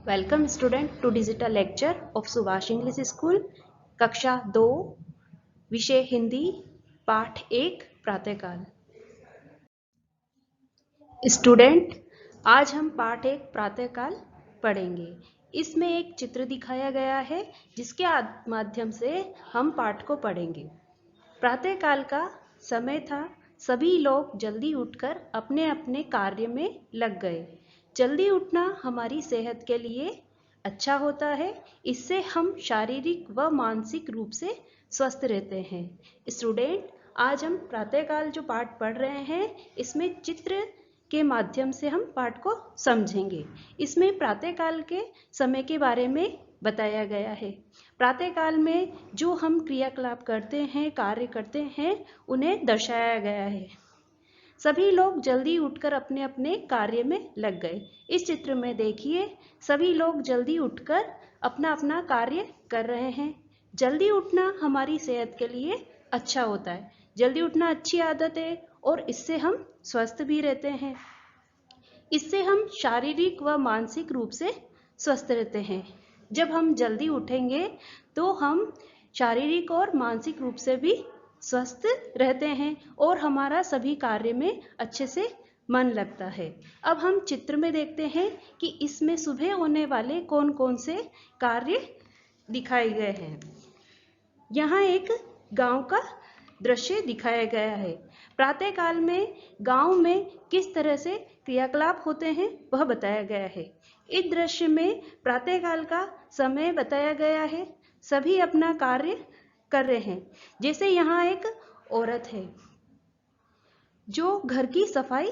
Welcome student to digital lecture of Subhash English school. कक्षा 2 विषय हिंदी पाठ 1 प्रातःकाल। स्टूडेंट, आज हम पाठ 1 प्रातःकाल पढ़ेंगे। इसमें एक चित्र दिखाया गया है जिसके माध्यम से हम पाठ को पढ़ेंगे। प्रातःकाल का समय था। सभी लोग जल्दी उठकर अपने अपने कार्य में लग गए। जल्दी उठना हमारी सेहत के लिए अच्छा होता है। इससे हम शारीरिक व मानसिक रूप से स्वस्थ रहते हैं। स्टूडेंट, आज हम प्रातःकाल जो पाठ पढ़ रहे हैं इसमें चित्र के माध्यम से हम पाठ को समझेंगे। इसमें प्रातःकाल के समय के बारे में बताया गया है। प्रातःकाल में जो हम क्रियाकलाप करते हैं, कार्य करते हैं, उन्हें दर्शाया गया है। सभी लोग जल्दी उठकर अपने अपने कार्य में लग गए। इस चित्र में देखिए, सभी लोग जल्दी उठकर अपना अपना कार्य कर रहे हैं। जल्दी उठना हमारी सेहत के लिए अच्छा होता है। जल्दी उठना अच्छी आदत है और इससे हम स्वस्थ भी रहते हैं। इससे हम शारीरिक व मानसिक रूप से स्वस्थ रहते हैं। जब हम जल्दी उठेंगे तो हम शारीरिक और मानसिक रूप से भी स्वस्थ रहते हैं और हमारा सभी कार्य में अच्छे से मन लगता है। अब हम चित्र में देखते हैं कि इसमें सुबह होने वाले कौन कौन से कार्य दिखाए गए हैं। यहाँ एक गांव का दृश्य दिखाया गया है। प्रातःकाल में गांव में किस तरह से क्रियाकलाप होते हैं वह बताया गया है। इस दृश्य में प्रातःकाल का समय बताया गया है। सभी अपना कार्य कर रहे हैं। जैसे यहाँ एक औरत है जो घर की सफाई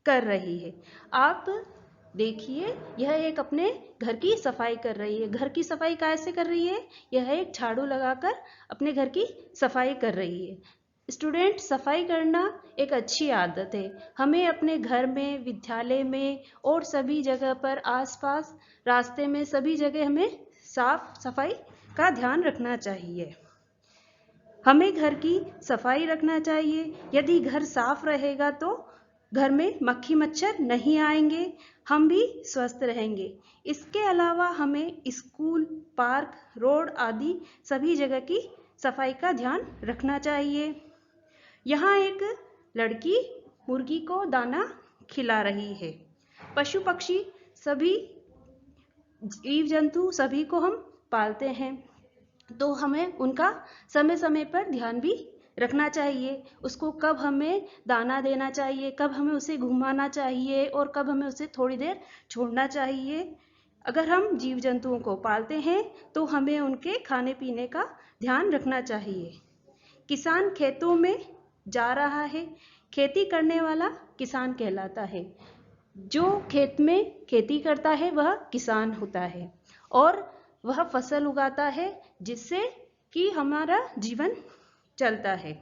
कर रही है। आप देखिए, यह एक अपने घर की सफाई कर रही है। घर की सफाई कैसे कर रही है? यह एक झाड़ू लगाकर अपने घर की सफाई कर रही है। स्टूडेंट, सफाई करना एक अच्छी आदत है। हमें अपने घर में, विद्यालय में और सभी जगह पर, आसपास, रास्ते में, सभी जगह हमें साफ सफाई का ध्यान रखना चाहिए। हमें घर की सफाई रखना चाहिए। यदि घर साफ रहेगा तो घर में मक्खी मच्छर नहीं आएंगे, हम भी स्वस्थ रहेंगे। इसके अलावा हमें स्कूल, पार्क, रोड आदि सभी जगह की सफाई का ध्यान रखना चाहिए। यहाँ एक लड़की मुर्गी को दाना खिला रही है। पशु पक्षी सभी जीव जंतु सभी को हम पालते हैं, तो हमें उनका समय समय पर ध्यान भी रखना चाहिए। उसको कब हमें दाना देना चाहिए, कब हमें उसे घुमाना चाहिए और कब हमें उसे थोड़ी देर छोड़ना चाहिए। अगर हम जीव जंतुओं को पालते हैं तो हमें उनके खाने पीने का ध्यान रखना चाहिए। किसान खेतों में जा रहा है। खेती करने वाला किसान कहलाता है। जो खेत में खेती करता है वह किसान होता है और वह फसल उगाता है जिससे कि हमारा जीवन चलता है।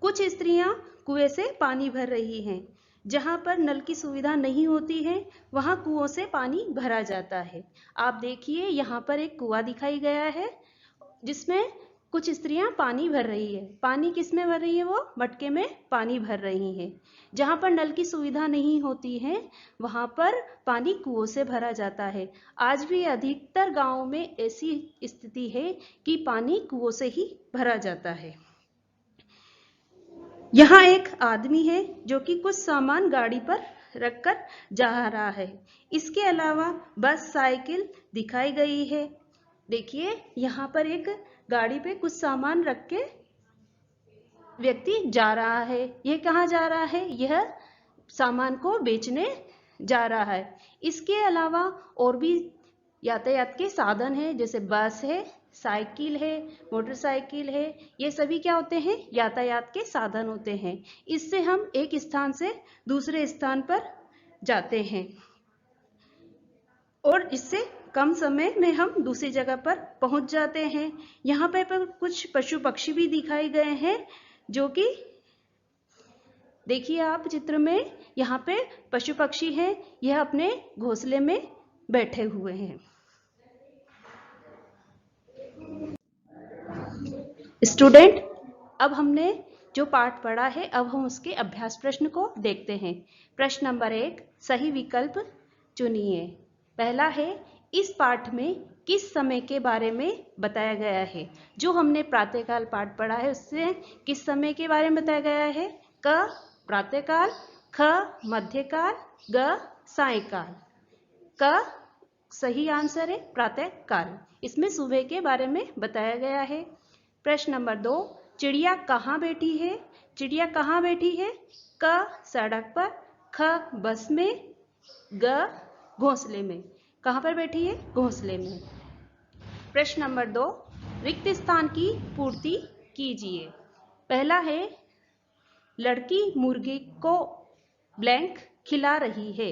कुछ स्त्रियां कुएं से पानी भर रही हैं। जहां पर नल की सुविधा नहीं होती है वहां कुओं से पानी भरा जाता है। आप देखिए, यहाँ पर एक कुआं दिखाई गया है जिसमें कुछ स्त्रियां पानी भर रही है। पानी किस में भर रही है? वो मटके में पानी भर रही हैं। जहां पर नल की सुविधा नहीं होती है वहां पर पानी कुओं से भरा जाता है। आज भी अधिकतर गांवों में ऐसी स्थिति है कि पानी कुओं से ही भरा जाता है। यहाँ एक आदमी है जो कि कुछ सामान गाड़ी पर रखकर जा रहा है। इसके अलावा बस, साइकिल दिखाई गई है। देखिए, यहाँ पर एक गाड़ी पे कुछ सामान रख के व्यक्ति जा रहा है। यह कहाँ जा रहा है? यह सामान को बेचने जा रहा है। इसके अलावा और भी यातायात के साधन हैं, जैसे बस है, साइकिल है, मोटरसाइकिल है। ये सभी क्या होते हैं? यातायात के साधन होते हैं। इससे हम एक स्थान से दूसरे स्थान पर जाते हैं और इससे कम समय में हम दूसरी जगह पर पहुंच जाते हैं। यहाँ पे कुछ पशु पक्षी भी दिखाए गए हैं जो कि देखिए, आप चित्र में यहाँ पे पशु पक्षी हैं। यह अपने घोंसले में बैठे हुए हैं। स्टूडेंट, अब हमने जो पाठ पढ़ा है अब हम उसके अभ्यास प्रश्न को देखते हैं। प्रश्न नंबर 1, सही विकल्प चुनिए। पहला है, इस पाठ में किस समय के बारे में बताया गया है। जो हमने प्रातःकाल पाठ पढ़ा है उससे किस समय के बारे में बताया गया है। क प्रातःकाल, ख मध्यकाल, ग सायंकाल। का सही आंसर है प्रातःकाल। इसमें सुबह के बारे में बताया गया है। प्रश्न नंबर 2, चिड़िया कहाँ बैठी है। चिड़िया कहाँ बैठी है। क सड़क पर, ख बस में, ग घोंसले में। कहाँ पर बैठी है। घोंसले में। प्रश्न नंबर 2, रिक्त स्थान की पूर्ति कीजिए। पहला है, लड़की मुर्गी को ब्लैंक खिला रही है।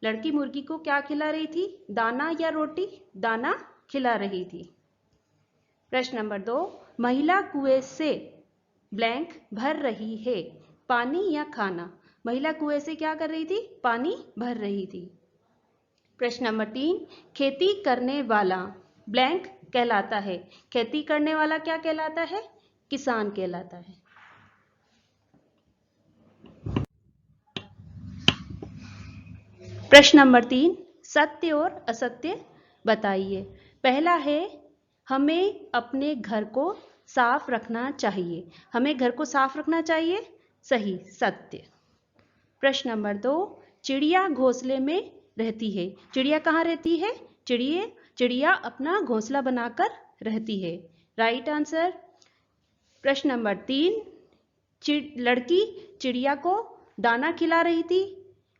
लड़की मुर्गी को क्या खिला रही थी। दाना या रोटी। दाना खिला रही थी। प्रश्न नंबर 2, महिला कुएं से ब्लैंक भर रही है। पानी या खाना। महिला कुएं से क्या कर रही थी। पानी भर रही थी। प्रश्न नंबर 3, खेती करने वाला ब्लैंक कहलाता है। खेती करने वाला क्या कहलाता है। किसान कहलाता है। प्रश्न नंबर 3, सत्य और असत्य बताइए। पहला है, हमें अपने घर को साफ रखना चाहिए। हमें घर को साफ रखना चाहिए। सही, सत्य। प्रश्न नंबर 2, चिड़िया घोंसले में रहती है। चिड़िया कहाँ रहती है। चिड़िया अपना घोंसला बनाकर रहती है। Right answer. प्रश्न नंबर 3, लड़की चिड़िया को दाना खिला रही थी।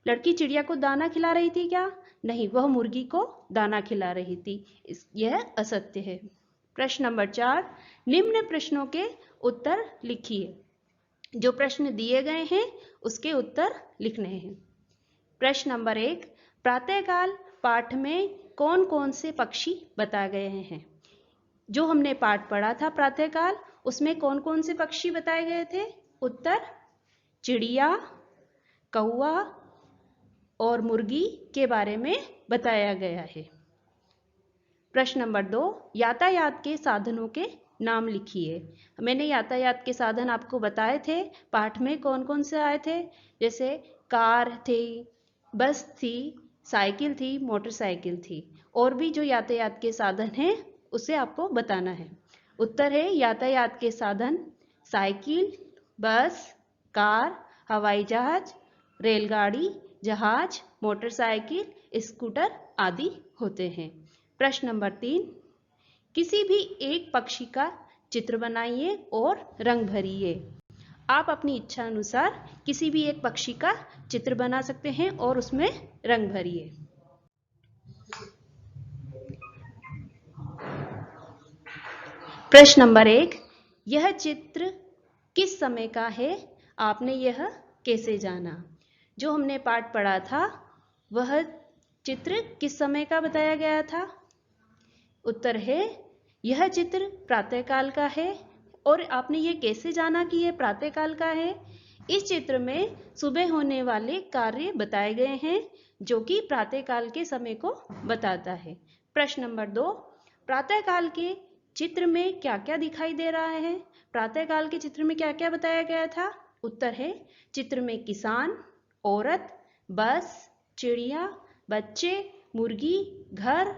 लड़की चिड़िया को दाना खिला रही थी क्या। नहीं, वह मुर्गी को दाना खिला रही थी। यह असत्य है। प्रश्न नंबर 4, निम्न प्रश्नों के उत्तर लिखिए। जो प्रश्न दिए गए हैं उसके उत्तर लिखने हैं। प्रश्न नंबर 1, प्रातःकाल पाठ में कौन कौन से पक्षी बताए गए हैं। जो हमने पाठ पढ़ा था प्रातःकाल, उसमें कौन कौन से पक्षी बताए गए थे। उत्तर, चिड़िया, कौवा और मुर्गी के बारे में बताया गया है। प्रश्न नंबर 2, यातायात के साधनों के नाम लिखिए। मैंने यातायात के साधन आपको बताए थे पाठ में कौन कौन से आए थे। जैसे कार थी, बस थी, साइकिल थी, मोटरसाइकिल थी। और भी जो यातायात के साधन हैं उसे आपको बताना है। उत्तर है, यातायात के साधन साइकिल, बस, कार, हवाई जहाज, रेलगाड़ी, जहाज, मोटरसाइकिल, स्कूटर आदि होते हैं। प्रश्न नंबर 3, किसी भी एक पक्षी का चित्र बनाइए और रंग भरिए। आप अपनी इच्छा अनुसार किसी भी एक पक्षी का चित्र बना सकते हैं और उसमें रंग भरिए। प्रश्न नंबर 1, यह चित्र किस समय का है। आपने यह कैसे जाना। जो हमने पाठ पढ़ा था वह चित्र किस समय का बताया गया था। उत्तर है, यह चित्र प्रातःकाल का है। और आपने ये कैसे जाना कि यह प्रातःकाल का है। इस चित्र में सुबह होने वाले कार्य बताए गए हैं जो कि प्रातःकाल के समय को बताता है। प्रश्न नंबर 2, प्रातःकाल के चित्र में क्या क्या दिखाई दे रहा है। प्रातःकाल के चित्र में क्या क्या बताया गया था। उत्तर है, चित्र में किसान, औरत, बस, चिड़िया, बच्चे, मुर्गी, घर,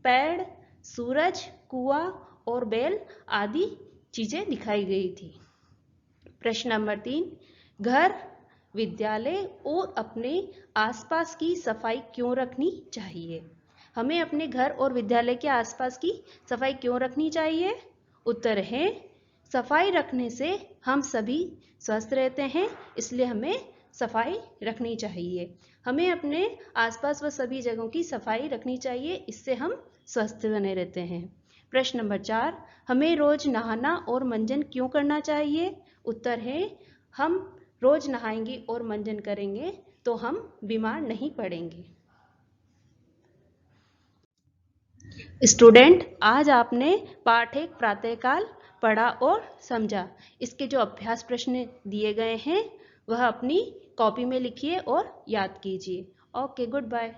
पेड़, सूरज, कुआं और बैल आदि चीजें दिखाई गई थी। प्रश्न नंबर 3, घर, विद्यालय और अपने आसपास की सफाई क्यों रखनी चाहिए। हमें अपने घर और विद्यालय के आसपास की सफाई क्यों रखनी चाहिए। उत्तर है, सफाई रखने से हम सभी स्वस्थ रहते हैं, इसलिए हमें सफाई रखनी चाहिए। हमें अपने आसपास व सभी जगहों की सफाई रखनी चाहिए, इससे हम स्वस्थ बने रहते हैं। प्रश्न नंबर 4, हमें रोज नहाना और मंजन क्यों करना चाहिए। उत्तर है, हम रोज नहाएंगे और मंजन करेंगे तो हम बीमार नहीं पड़ेंगे। स्टूडेंट, आज आपने पाठ 1 प्रातःकाल पढ़ा और समझा। इसके जो अभ्यास प्रश्न दिए गए हैं वह अपनी कॉपी में लिखिए और याद कीजिए। Okay, good bye.